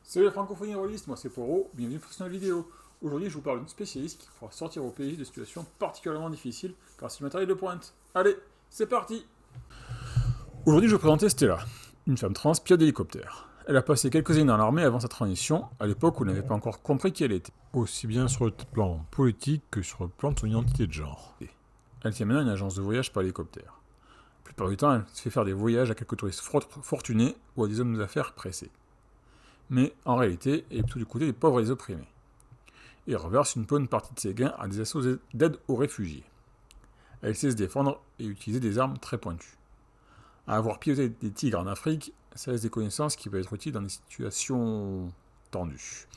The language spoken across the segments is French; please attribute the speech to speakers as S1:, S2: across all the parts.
S1: Salut la francophonie rôliste, moi c'est Poro, bienvenue pour cette nouvelle vidéo. Aujourd'hui je vous parle d'une spécialiste qui pourra sortir au pays de situations particulièrement difficiles grâce au matériel de pointe. Allez, c'est parti. Aujourd'hui je vais vous présenter Stella, une femme trans pilote d'hélicoptère. Elle a passé quelques années dans l'armée avant sa transition, à l'époque où elle n'avait pas encore compris qui elle était.
S2: Aussi bien sur le plan politique que sur le plan de son identité de genre.
S1: Elle tient maintenant une agence de voyage par hélicoptère. La plupart du temps elle se fait faire des voyages à quelques touristes fortunés ou à des hommes d'affaires pressés. Mais en réalité, elle est plutôt du côté des pauvres et des opprimés. Et reverse une bonne partie de ses gains à des assauts d'aide aux réfugiés. Elle sait se défendre et utiliser des armes très pointues. À avoir piloté des tigres en Afrique, ça laisse des connaissances qui peuvent être utiles dans des situations tendues.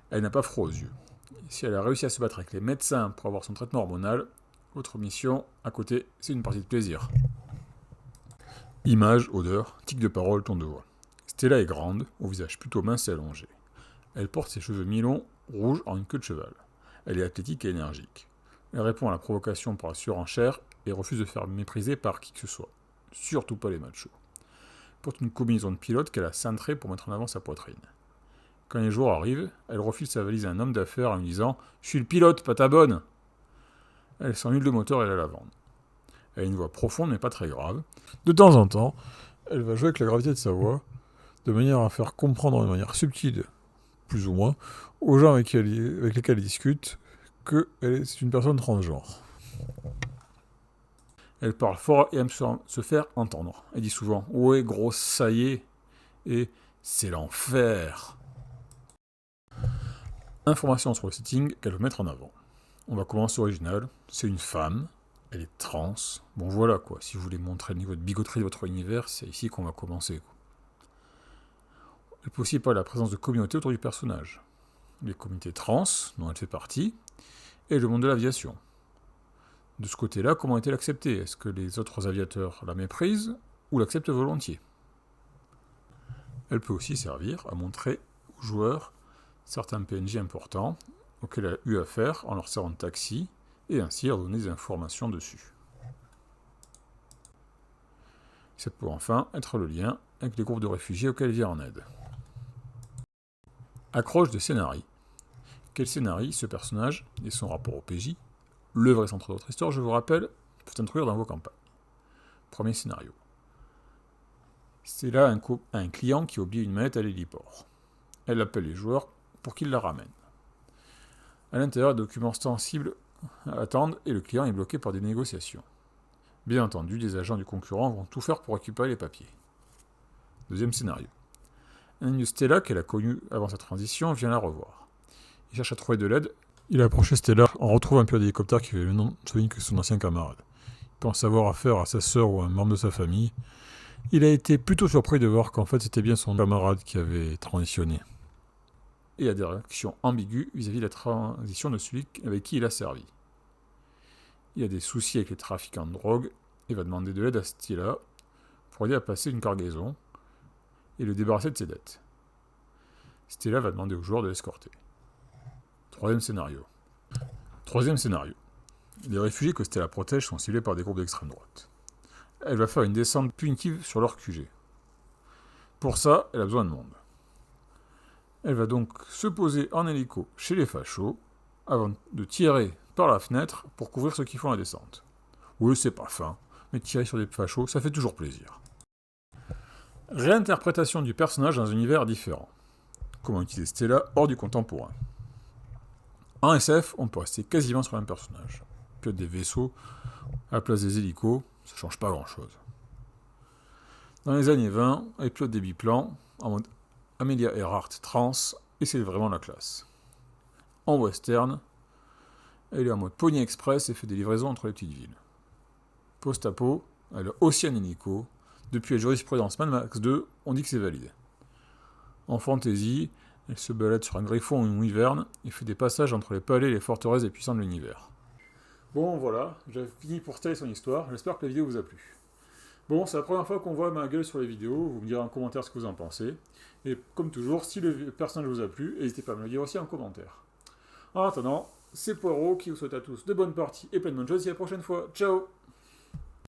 S1: Elle n'a pas froid aux yeux. Si elle a réussi à se battre avec les médecins pour avoir son traitement hormonal, autre mission, à côté, c'est une partie de plaisir. Images, odeurs, tic de parole, ton de voix. Stella est grande, au visage plutôt mince et allongé. Elle porte ses cheveux mi-longs, rouges en une queue de cheval. Elle est athlétique et énergique. Elle répond à la provocation par la surenchère et refuse de se faire mépriser par qui que ce soit. Surtout pas les machos. Elle porte une combinaison de pilote qu'elle a cintrée pour mettre en avant sa poitrine. Quand les jours arrivent, elle refile sa valise à un homme d'affaires en lui disant « Je suis le pilote, pas ta bonne !» Elle sent l'huile de moteur et la lavande. Elle a une voix profonde mais pas très grave.
S2: De temps en temps, elle va jouer avec la gravité de sa voix, de manière à faire comprendre de manière subtile, plus ou moins, aux gens avec lesquels elle discute, que c'est une personne transgenre.
S1: Elle parle fort et aime se faire entendre. Elle dit souvent « Ouais, grosse, ça y est !» et « C'est l'enfer !» Information sur le setting qu'elle veut mettre en avant. On va commencer original. C'est une femme. Elle est trans. Bon voilà quoi, si vous voulez montrer le niveau de bigoterie de votre univers, c'est ici qu'on va commencer. Quoi. Elle peut aussi parler de la présence de communautés autour du personnage. Les communautés trans, dont elle fait partie, et le monde de l'aviation. De ce côté-là, comment est-elle acceptée? Est-ce que les autres aviateurs la méprisent ou l'acceptent volontiers? Elle peut aussi servir à montrer aux joueurs certains PNJ importants auxquels elle a eu affaire en leur servant de taxi et ainsi leur donner des informations dessus. Ça peut enfin être le lien avec les groupes de réfugiés auxquels elle vient en aide. Accroche de scénarii. Quel scénarii ce personnage et son rapport au PJ, le vrai centre de votre histoire, je vous rappelle, peuvent introduire dans vos campagnes. Premier scénario. C'est là un client qui oublie une manette à l'héliport. Elle appelle les joueurs pour qu'ils la ramènent. À l'intérieur, des documents sensibles attendent et le client est bloqué par des négociations. Bien entendu, des agents du concurrent vont tout faire pour récupérer les papiers. Deuxième scénario. Un Stella qu'elle a connu avant sa transition vient la revoir. Il cherche à trouver de l'aide.
S2: Il a approché Stella en retrouvant un pilote d'hélicoptère qui avait le même nom que son ancien camarade. Il pense avoir affaire à sa sœur ou à un membre de sa famille. Il a été plutôt surpris de voir qu'en fait c'était bien son camarade qui avait transitionné.
S1: Et a des réactions ambiguës vis-à-vis de la transition de celui avec qui il a servi. Il a des soucis avec les trafiquants de drogue et va demander de l'aide à Stella pour aider à passer une cargaison et le débarrasser de ses dettes. Stella va demander aux joueurs de l'escorter. Troisième scénario. Les réfugiés que Stella protège sont ciblés par des groupes d'extrême droite. Elle va faire une descente punitive sur leur QG. Pour ça, elle a besoin de monde. Elle va donc se poser en hélico chez les fachos avant de tirer par la fenêtre pour couvrir ceux qui font la descente. Oui, c'est pas fin, mais tirer sur des fachos, ça fait toujours plaisir. Réinterprétation du personnage dans un univers différent. Comment utiliser Stella hors du contemporain. En SF, on peut rester quasiment sur le même personnage. Pilote des vaisseaux, à la place des hélicos, ça change pas grand-chose. Dans les années 20, elle pilote des biplans, en mode Amelia Earhart trans, et c'est vraiment la classe. En western, elle est en mode Pony Express et fait des livraisons entre les petites villes. Post-apo, elle a aussi un hélico. Depuis la jurisprudence Mad Max 2, on dit que c'est valide. En fantasy, elle se balade sur un griffon ou une wyvern et fait des passages entre les palais et les forteresses des puissants de l'univers. Bon voilà, j'ai fini pour Stella et son histoire, j'espère que la vidéo vous a plu. Bon, c'est la première fois qu'on voit ma gueule sur les vidéos, vous me direz en commentaire ce que vous en pensez. Et comme toujours, si le personnage vous a plu, n'hésitez pas à me le dire aussi en commentaire. En attendant, c'est Poirot qui vous souhaite à tous de bonnes parties et plein de bonnes choses, et à la prochaine fois. Ciao!